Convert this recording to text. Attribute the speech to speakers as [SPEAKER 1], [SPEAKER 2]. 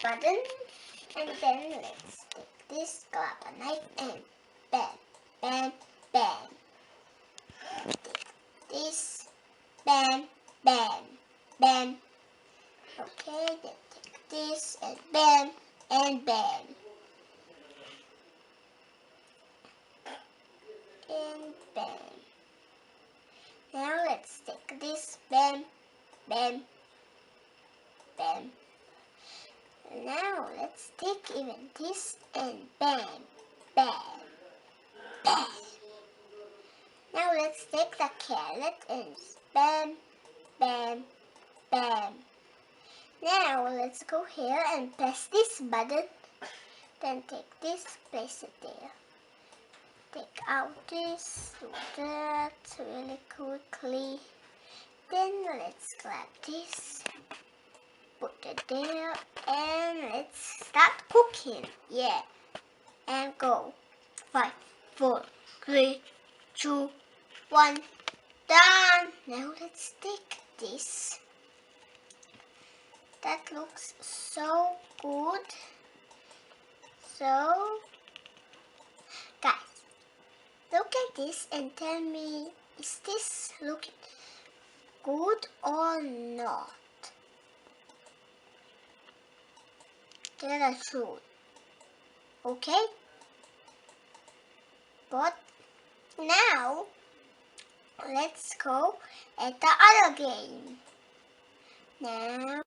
[SPEAKER 1] button, and then let's take this, grab a knife, and bam, bam, bam. Take this, bam, bam, bam. Okay, then take this, and bam, and bam. And bam. Now let's take this, bam, bam, bam. Now let's take even this and bam, bam, bam. Now let's take the carrot and bam, bam, bam. Now let's go here and press this button. Then take this, place it there. Take out this, do that really quickly. Then let's grab this, put it there, and let's start cooking. Yeah, and go. 5, 4, 3, 2, 1, done. Now let's take this. That looks so good. So, guys, look at this and tell me, is this looking good or not? Tell the truth. Okay? But now, let's go at the other game. Now,